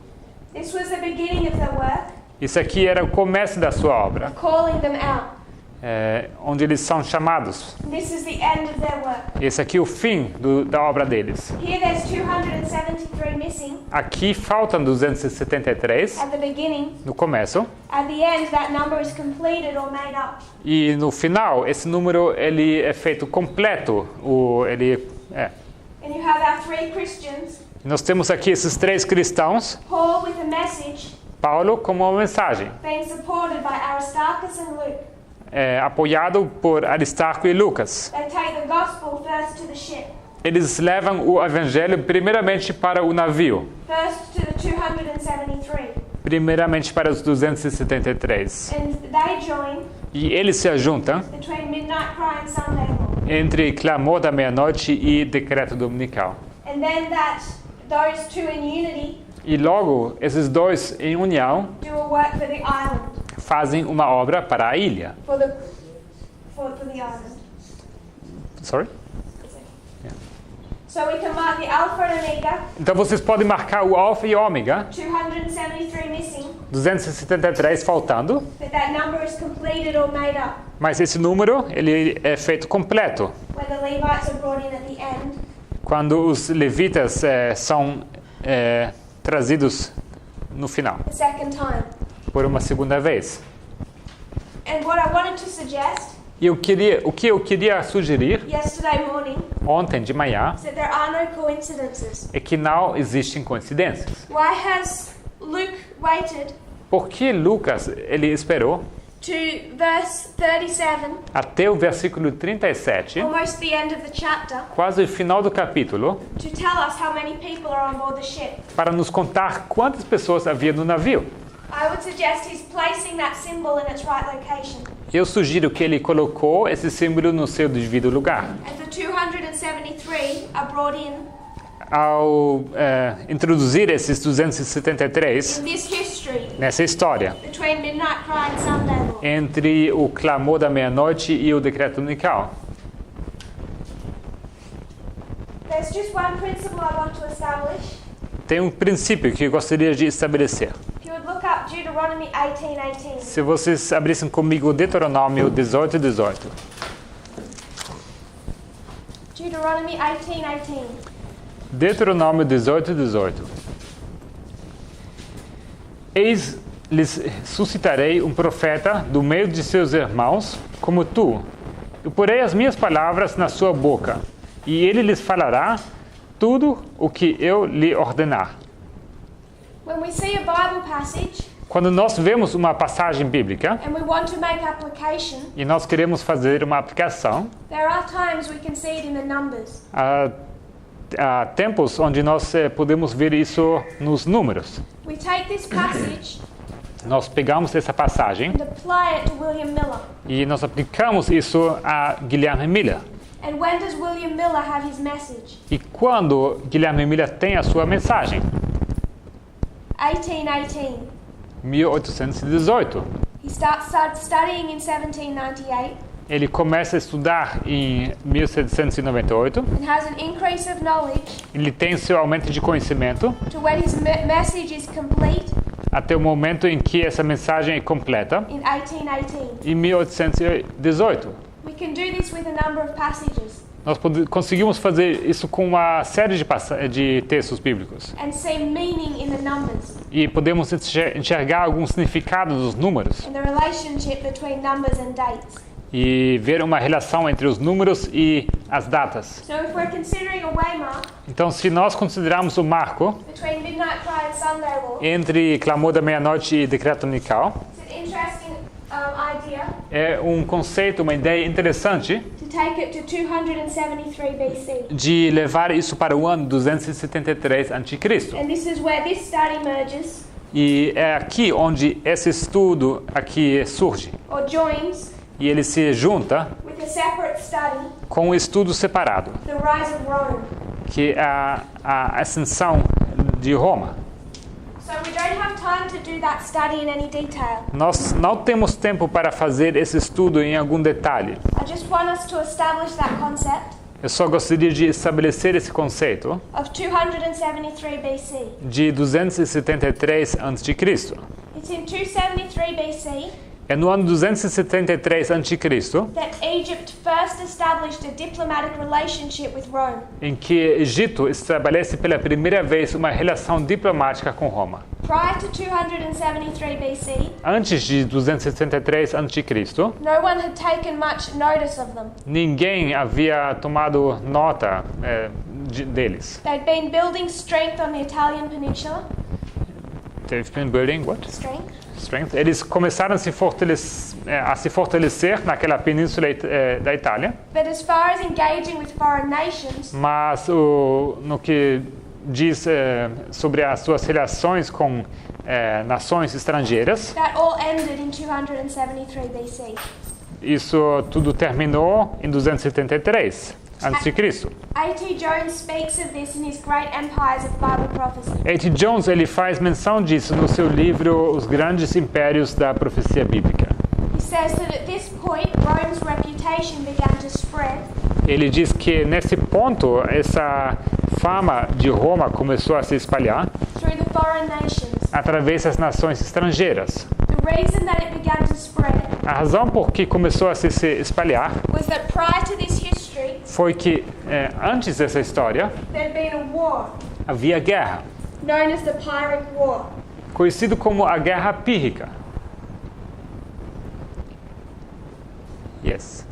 This was the beginning of their work, Isso aqui era o começo da sua obra, calling them out. onde eles são chamados. This is the end of their work. Esse aqui é o fim da obra deles. Here there's 273 missing. Aqui faltam 273 At the beginning, no começo. at the end, that number is completed or made up. E no final, esse número ele é feito completo. And you have our three Christians, Nós temos aqui esses três cristãos. Paul with a message, Paulo como uma mensagem, being supported by Aristarchus and Luke. apoiado por Aristarco e Lucas. They take the gospel first to the ship, Eles levam o evangelho primeiramente para o navio, first to the 273. primeiramente para os 273. And they join E eles se ajuntam between midnight cry and Sunday law. entre clamor da meia-noite e decreto dominical. And then those two in unity E logo, esses dois em união do a work for the island, fazem uma obra para a ilha. for the island. Sorry? So we can mark the Alpha and Omega, Então vocês podem marcar o alfa e ômega, 273 missing, 273 faltando, that number is completed or made up. mas esse número ele é feito completo. When the Levites are brought in at the end, Quando os levitas são trazidos no final, the second time. por uma segunda vez. And what I wanted to suggest E o que eu queria sugerir yesterday morning ontem de manhã is that there are no coincidences. é que não existem coincidências. Why has Luke waited Por que Lucas ele esperou to verse 37, até o versículo 37, almost the end of the chapter, quase o final do capítulo, to tell us how many people are on board the ship? para nos contar quantas pessoas havia no navio? I would suggest he's placing that symbol in its right location. Eu sugiro que ele colocou esse símbolo no seu devido lugar. As the 273 are brought in Ao introduzir esses 273 in this history nessa história, between midnight cry and Sunday law. entre o clamor da meia-noite e o decreto dominical. There's just one principle I want to establish. Tem um princípio que eu gostaria de estabelecer. If you would look up Deuteronomy 18:18. Se vocês abrissem comigo Deuteronômio 18:18. Deuteronomy 18:18. Deuteronômio 18:18. Eis lhes suscitarei um profeta do meio de seus irmãos, como tu. Eu porei as minhas palavras na sua boca, e ele lhes falará tudo o que eu lhe ordenar. When we see a Bible passage Quando nós vemos uma passagem bíblica and we want to make application, e nós queremos fazer uma aplicação, there are times we can see it in the numbers. há tempos onde nós podemos ver isso nos números. We take this passage Nós pegamos essa passagem and apply it to William Miller. e nós aplicamos isso a Guilherme Miller. And when does William Miller have his message? E quando Guilherme Miller tem a sua mensagem? 1818. 1818. He starts studying in 1798 Ele começa a estudar em 1798. and has an increase of knowledge Ele tem seu aumento de conhecimento to when his message is complete até o momento em que essa mensagem é completa, in 1818. em 1818. We can do this with a number of passages. Nós conseguimos fazer isso com uma série de textos bíblicos. and see meaning in the numbers E podemos enxergar algum significado dos números and the relationship between numbers and dates. e ver uma relação entre os números e as datas. So if we're considering a waymark Então, se nós considerarmos o marco between midnight cry and Sunday law, entre clamor da meia-noite e decreto dominical, it's an interesting idea é um conceito, uma ideia interessante to take it to 273 BC. de levar isso para o ano 273 a.C. And this is where this study merges E é aqui onde esse estudo aqui surge. or joins E ele se junta with a separate study, com um estudo separado, the rise of Rome. que é a ascensão de Roma. So we don't have time to do that study in any detail. Nós não temos tempo para fazer esse estudo em algum detalhe. I just want us to establish that concept Eu só gostaria de estabelecer esse conceito of 273 BC. de 273 a.C. It's in 273 BC É no ano 273 a.C. that Egypt first established a diplomatic relationship with Rome. em que Egito estabelece pela primeira vez uma relação diplomática com Roma. Prior to 273 BC, Antes de 273 a.C., no one had taken much notice of them. ninguém havia tomado nota deles. They'd been building strength on the Italian peninsula. They've been building what? Strength. Eles começaram a se fortalecer naquela península da Itália, But as far as engaging with foreign nations, mas no que diz sobre as suas relações com nações estrangeiras, that all ended in 273 BC. isso tudo terminou em 273 a.C. A.T. Jones speaks of this in his Great Empires of Bible Prophecy. A.T. Jones ele faz menção disso no seu livro Os Grandes Impérios da Profecia Bíblica. He says that at this point, Rome's reputation began to spread Ele diz que nesse ponto essa fama de Roma começou a se espalhar through the foreign nations. através das nações estrangeiras. The reason that it began to spread A razão por que começou a se espalhar was that prior to this history, foi que antes dessa história there had been a war havia guerra, known as the Pyrrhic War. conhecido como a Guerra Pírrica. Yes.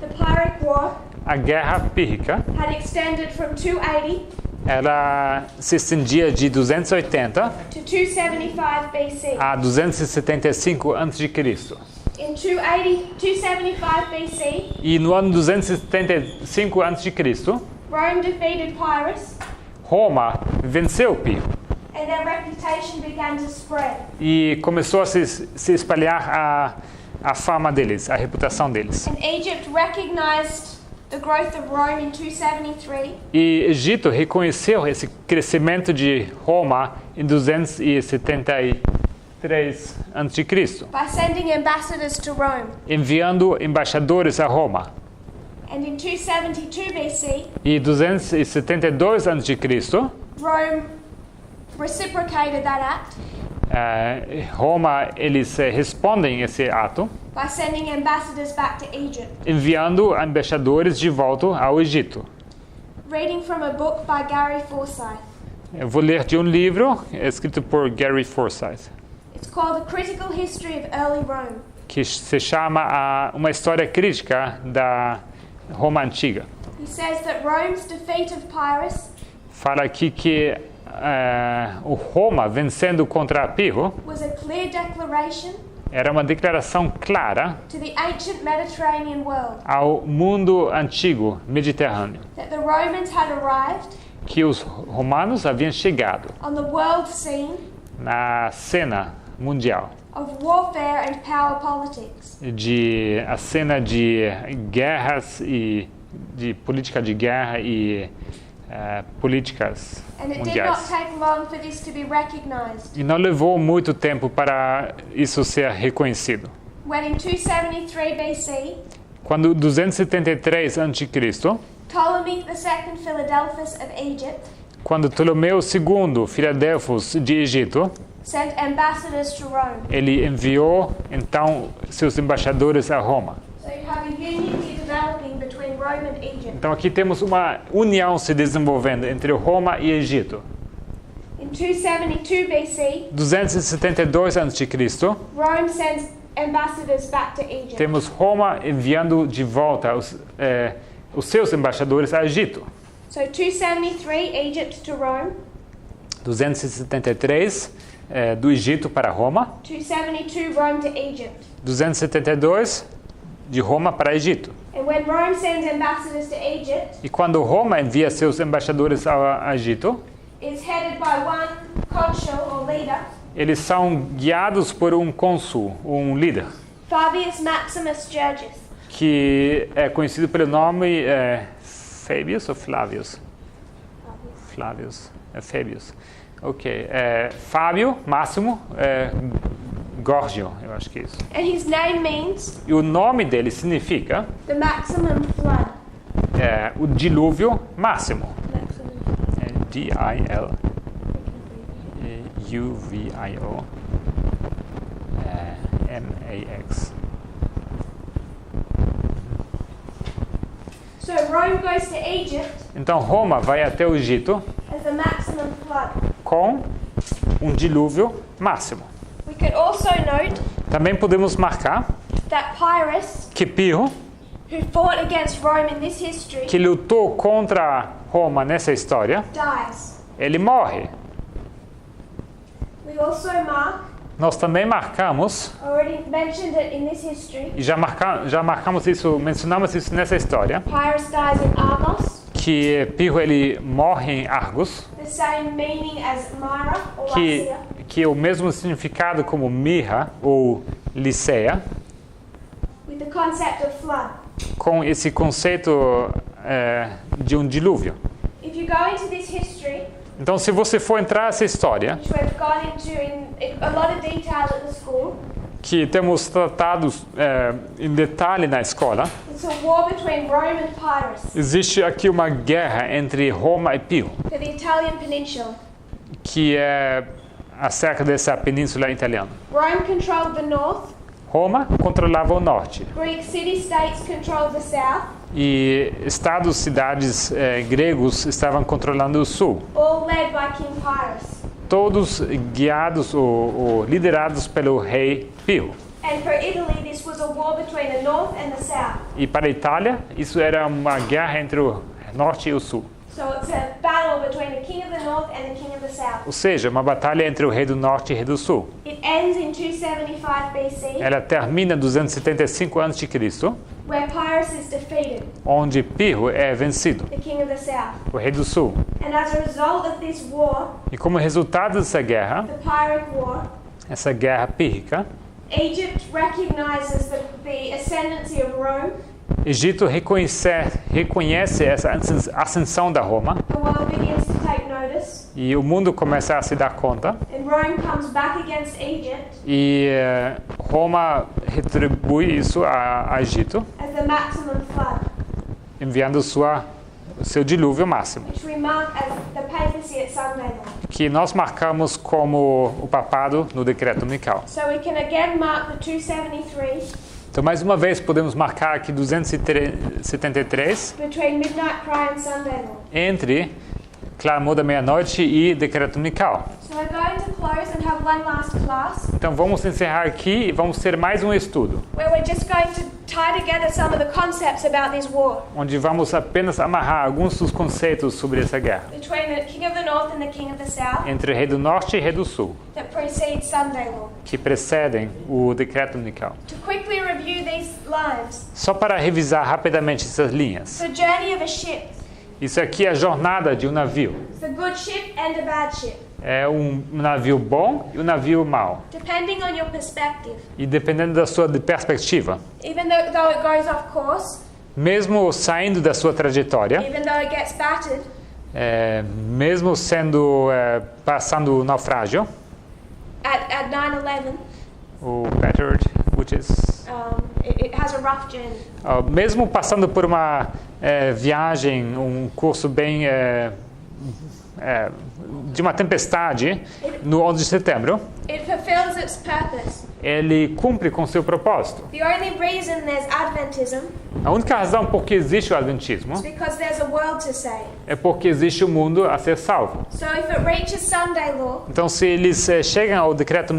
The Pyrrhic War A Guerra Pírrica, had extended from 280 ela se estendia de 280 to 275 BC. a 275 a.C. In 275 BC, E no ano 275 a.C., Rome defeated Pyrrhus Roma venceu Piro and their reputation began to spread. e começou a se espalhar a fama deles, a reputação deles. And Egypt recognized the growth of Rome in 273 E Egito reconheceu esse crescimento de Roma em 273 a.C., by sending ambassadors to Rome. enviando embaixadores a Roma. And in 272 BC, E 272 a.C., Rome reciprocated that act Roma eles respondem esse ato by sending ambassadors back to Egypt. enviando embaixadores de volta ao Egito. Reading from a book by Gary Forsyth. Eu vou ler de um livro escrito por Gary Forsyth, It's called A Critical History of Early Rome. que se chama Uma História Crítica da Roma Antiga. He says that Rome's defeat of Pyrrhus Fala aqui que o Roma vencendo contra Pirro was a clear declaration era uma declaração clara to the ancient Mediterranean world ao mundo antigo mediterrâneo, that the Romans had arrived que os romanos haviam chegado on the world scene na cena mundial, of warfare and power politics. a cena de guerras e de política de guerra e políticas And it did not mundiais. take long for this to be recognized. E não levou muito tempo para isso ser reconhecido. When in 273 BC, Quando 273 a.C., Ptolemy II Philadelphus of Egypt quando Ptolomeu II, Filadelfos de Egito, sent ambassadors to Rome. ele enviou então seus embaixadores a Roma. So you have a union developing between Rome and Egypt. Então aqui temos uma união se desenvolvendo entre Roma e Egito. In 272 BC, 272 a.C., Rome sends ambassadors back to Egypt. temos Roma enviando de volta os seus embaixadores a Egito. So 273, Egypt to Rome. 273 do Egito para Roma. 272, Rome to Egypt. 272 de Roma para Egito. And when Rome sends ambassadors to Egypt, E quando Roma envia seus embaixadores ao Egito, it's headed by one consul or leader, eles são guiados por um cônsul, um líder, Fabius Maximus Georgius. que é conhecido pelo nome Fabius ou Flavius? Flavius. É Fabius. Ok. Fábio Máximo Gorgio, eu acho que é isso. And his name means E o nome dele significa the maximum flood. o dilúvio máximo. Maximum. D-I-L-U-V-I-O M-A-X. So Rome goes to Egypt Então Roma vai até o Egito as the maximum flood. com um dilúvio máximo. We could also note Também podemos marcar that Pyrrhus, que Pirro, who fought against Rome in this history, que lutou contra Roma nessa história, dies. ele morre. We also mark, Nós também marcamos, already mentioned it in this history, e já marcamos isso, mencionamos isso nessa história, Pyrrhus dies in Argos, que Pirro ele morre em Argos, the same meaning as Myra or Lycia, que é o mesmo significado como Mirra ou Liceia, with the concept of flood. com esse conceito de um dilúvio. If you go into this history, Então, se você for entrar nessa história, which we've gone into in a lot of detail at the school, que temos tratado em detalhe na escola, it's a war between Rome and Pyrrhus existe aqui uma guerra entre Roma e Pirro, for the Italian peninsula. que é acerca dessa península italiana. Rome controlled the north, Roma controlava o norte Greek city-states controlled the south, e estados, cidades gregos estavam controlando o sul. all led by King Pyrrhus. Todos guiados ou liderados pelo rei Pirro. And for Italy, this was a war between the north and the south. E para a Itália, isso era uma guerra entre o norte e o sul. So it's a battle between the king of the north and the king of the south. Ou seja, uma batalha entre o rei do norte e o rei do sul. It ends in 275 BC, Ela termina em 275 a.C., where Pyrrhus is defeated, onde Pirro é vencido, the king of the south. o rei do sul. And as a result of this war, E como resultado dessa guerra, the Pyrrhic War, essa guerra pírrica, Egypt recognizes the ascendancy of Rome. Egito reconhece essa ascensão da Roma The world begins to take notice, e o mundo começa a se dar conta and Rome comes back against Egypt e Roma retribui isso a Egito, as the maximum flood, enviando seu dilúvio máximo, which we mark as the papacy at Sunday law. que nós marcamos como o papado no decreto unical. So we can again mark the 273 Então, mais uma vez, podemos marcar aqui 273 between midnight cry and Sunday law. entre clamor da meia-noite e decreto unical. So we're going to close and have one last class Então, vamos encerrar aqui e vamos ter mais um estudo, where we're just going to tie together some of the concepts about this war onde vamos apenas amarrar alguns dos conceitos sobre essa guerra between the king of the north and the king of the south entre rei do norte e rei do sul, that precedes Sunday law. que precedem o decreto unical. To quickly review these lines, Só para revisar rapidamente essas linhas. the journey of a ship, Isso aqui é a jornada de um navio. it's a good ship and a bad ship, É um navio bom e um navio mau. depending on your perspective. E dependendo da sua perspectiva, Even though it goes off course, mesmo saindo da sua trajetória, even though it gets battered, mesmo sendo passando o naufrágio, at 9/11, o battered, which is it has a rough journey. mesmo passando por uma viagem, um curso bem de uma tempestade no 11 de setembro, It fulfills its purpose. ele cumpre com seu propósito. The only reason there's Adventism A única razão por que existe o Adventismo is because there's a world to save. é porque existe o mundo a ser salvo. So if it reaches Sunday law, Então, se eles chegam ao decreto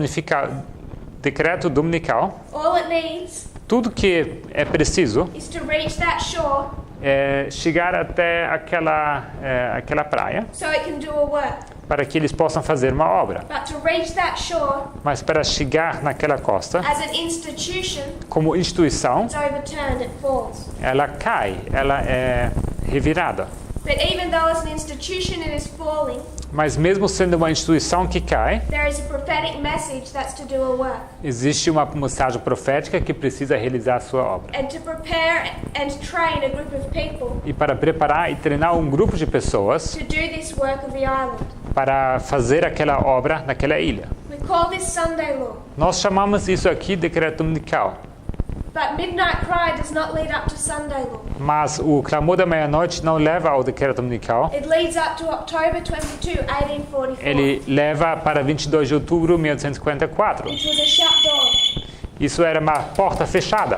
dominical, all it needs tudo que é preciso is to reach that shore é chegar até aquela praia so it can do a work. para que eles possam fazer uma obra. But to reach that shore Mas para chegar naquela costa, as an institution, como instituição, it's overturned, it falls. ela cai, ela é revirada. But even though as an institution it is falling, Mas mesmo sendo uma instituição que cai, there is a prophetic message that's to do a work. existe uma mensagem profética que precisa realizar a sua obra. And to prepare and train a group of people E para preparar e treinar um grupo de pessoas to do this work of the island. para fazer aquela obra naquela ilha. We call this Sunday law. Nós chamamos isso aqui de decreto dominical. But midnight cry does not lead up to Sunday law. Mas o clamor da meia-noite não leva ao decreto dominical. It leads up to October 22, 1844. Ele leva para 22 de outubro de 1854. Which was a shut door. Isso era uma porta fechada.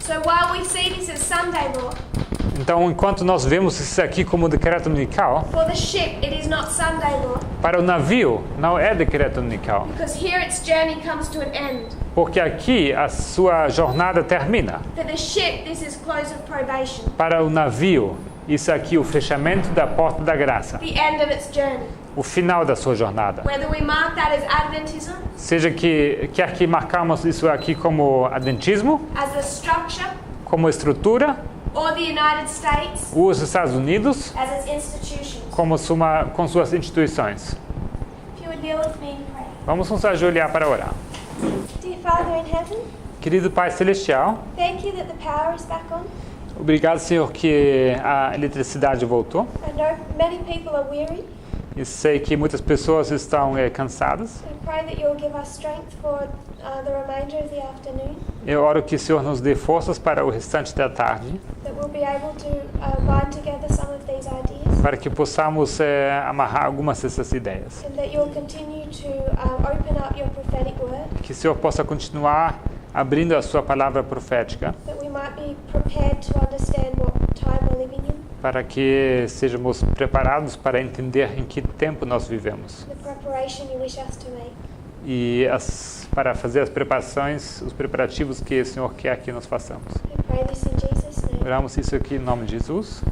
So while we see this as Sunday law, Então, enquanto nós vemos isso aqui como decreto dominical, for the ship it is not Sunday law, para o navio não é decreto dominical. because here its journey comes to an end. Porque aqui a sua jornada termina. For the ship, this is close of probation, Para o navio, isso aqui é o fechamento da porta da graça. the end of its journey. O final da sua jornada. Whether we mark that as Adventism, Seja que quer que marcamos isso aqui como adventismo, as a structure, como estrutura, or the United States, os Estados Unidos as its institutions. como com suas instituições. If you would kneel with me and pray. Vamos nos ajoelhar para orar. Dear Father in heaven, Querido Pai Celestial, thank you that the power is back on. obrigado, Senhor, que a eletricidade voltou. I know many people are weary. E sei que muitas pessoas estão cansadas. I pray that you'll give us strength for the remainder of the afternoon, Eu oro que o Senhor nos dê forças para o restante da tarde, that we'll be able to bind together some of these ideas, para que possamos amarrar algumas dessas ideias. and that you'll continue to open up your prophetic word, Que o Senhor possa continuar abrindo a sua palavra profética, that we might be prepared to understand what time we're living in, para que sejamos preparados para entender em que tempo nós vivemos. the preparation you wish us to make. E para fazer as preparações, os preparativos que o Senhor quer que nós façamos. I pray this in Jesus' name. Oramos isso aqui em nome de Jesus.